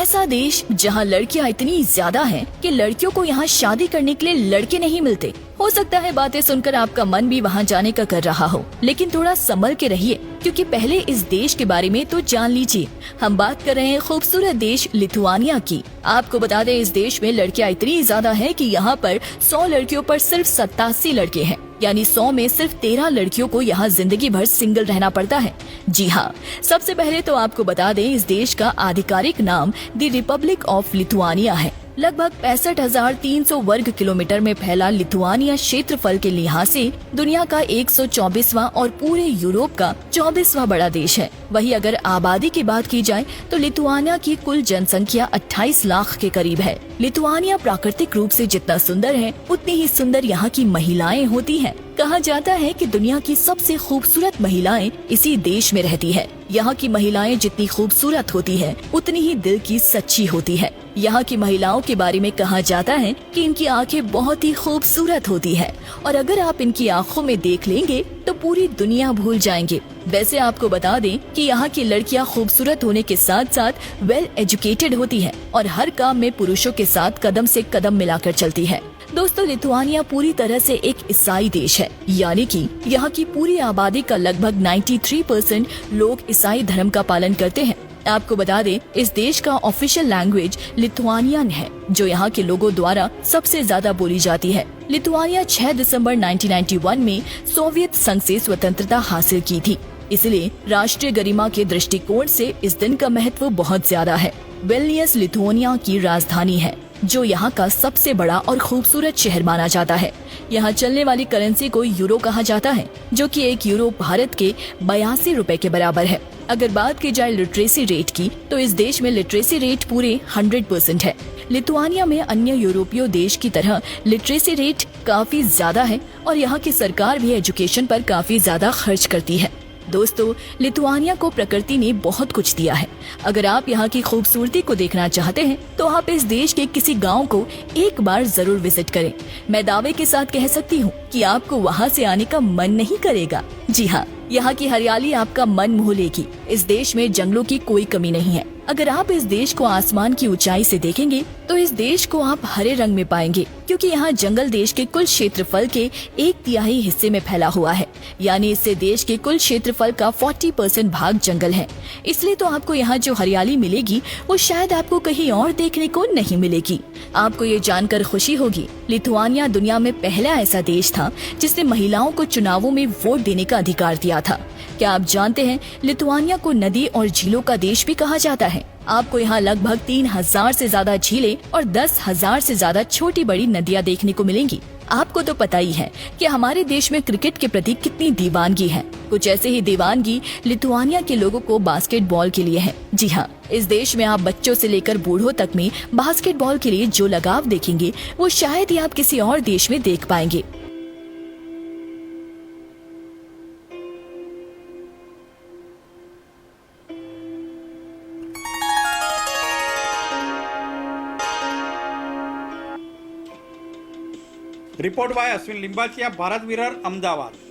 ऐसा देश जहां लड़कियां इतनी ज्यादा हैं कि लड़कियों को यहाँ शादी करने के लिए लड़के नहीं मिलते। हो सकता है बातें सुनकर आपका मन भी वहाँ जाने का कर रहा हो, लेकिन थोड़ा संभल के रहिए, क्योंकि पहले इस देश के बारे में तो जान लीजिए। हम बात कर रहे हैं खूबसूरत देश लिथुआनिया की। आपको बता दें, इस देश में लड़कियां इतनी ज्यादा हैं कि यहाँ पर 100 लड़कियों पर सिर्फ 87 लड़के हैं, यानी 100 में सिर्फ 13 लड़कियों को यहाँ जिंदगी भर सिंगल रहना पड़ता है। जी हाँ, सबसे पहले तो आपको बता दें, इस देश का आधिकारिक नाम द रिपब्लिक ऑफ लिथुआनिया है। लगभग 65,300 वर्ग किलोमीटर में फैला लिथुआनिया क्षेत्रफल के लिहाज से दुनिया का 124वां और पूरे यूरोप का 24वां बड़ा देश है। वहीं अगर आबादी की बात की जाए तो लिथुआनिया की कुल जनसंख्या 28 लाख के करीब है। लिथुआनिया प्राकृतिक रूप से जितना सुंदर है, उतनी ही सुंदर यहाँ की महिलाएं होती हैं। कहा जाता है कि दुनिया की सबसे खूबसूरत महिलाएं इसी देश में रहती है। यहाँ की महिलाएं जितनी खूबसूरत होती है, उतनी ही दिल की सच्ची होती है। यहाँ की महिलाओं के बारे में कहा जाता है कि इनकी आंखें बहुत ही खूबसूरत होती है, और अगर आप इनकी आंखों में देख लेंगे तो पूरी दुनिया भूल जाएंगे। वैसे आपको बता दें कि यहाँ की लड़कियाँ खूबसूरत होने के साथ साथ वेल एजुकेटेड होती है और हर काम में पुरुषों के साथ कदम से कदम मिलाकर चलती है। दोस्तों, लिथुआनिया पूरी तरह से एक ईसाई देश है, यानी कि यहाँ की पूरी आबादी का लगभग 93% लोग ईसाई धर्म का पालन करते हैं। आपको बता दें, इस देश का ऑफिशियल लैंग्वेज लिथुआनियन है, जो यहाँ के लोगों द्वारा सबसे ज्यादा बोली जाती है। लिथुआनिया 6 दिसंबर 1991 में सोवियत संघ से स्वतंत्रता हासिल की थी, इसलिए राष्ट्रीय गरिमा के दृष्टिकोण से इस दिन का महत्व बहुत ज्यादा है। विल्नियस लिथुआनिया की राजधानी है, जो यहाँ का सबसे बड़ा और खूबसूरत शहर माना जाता है। यहाँ चलने वाली करेंसी को यूरो कहा जाता है, जो कि 1 यूरो भारत के 82 रुपए के बराबर है। अगर बात की जाए लिटरेसी रेट की, तो इस देश में लिटरेसी रेट पूरे 100% है। लिथुआनिया में अन्य यूरोपीय देश की तरह लिटरेसी रेट काफी ज्यादा है, और यहाँ की सरकार भी एजुकेशन पर काफी ज्यादा खर्च करती है। दोस्तों, लिथुआनिया को प्रकृति ने बहुत कुछ दिया है। अगर आप यहाँ की खूबसूरती को देखना चाहते हैं तो आप इस देश के किसी गांव को एक बार जरूर विजिट करें। मैं दावे के साथ कह सकती हूँ कि आपको वहाँ से आने का मन नहीं करेगा। जी हाँ, यहाँ की हरियाली आपका मन मोह लेगी। इस देश में जंगलों की कोई कमी नहीं है। अगर आप इस देश को आसमान की ऊंचाई से देखेंगे तो इस देश को आप हरे रंग में पाएंगे, क्योंकि यहाँ जंगल देश के कुल क्षेत्रफल के 1/3 हिस्से में फैला हुआ है। यानी इससे देश के कुल क्षेत्रफल का 40% भाग जंगल है। इसलिए तो आपको यहाँ जो हरियाली मिलेगी वो शायद आपको कहीं और देखने को नहीं मिलेगी। आपको ये जानकर खुशी होगी, लिथुआनिया दुनिया में पहला ऐसा देश था जिसने महिलाओं को चुनावों में वोट देने का अधिकार दिया था। क्या आप जानते हैं, लिथुआनिया को नदी और झीलों का देश भी कहा जाता है। आपको यहाँ लगभग 3000 से ज्यादा झीलें और 10,000 से ज्यादा छोटी बड़ी नदियाँ देखने को मिलेंगी। आपको तो पता ही है कि हमारे देश में क्रिकेट के प्रति कितनी दीवानगी है। कुछ ऐसे ही दीवानगी लिथुआनिया के लोगों को बास्केटबॉल के लिए है। जी हाँ, इस देश में आप बच्चों से लेकर बूढ़ों तक में बास्केटबॉल के लिए जो लगाव देखेंगे वो शायद ही आप किसी और देश में देख पाएंगे। Report by Ashwin Limbachiya, Bharat mirror, Ahmedabad.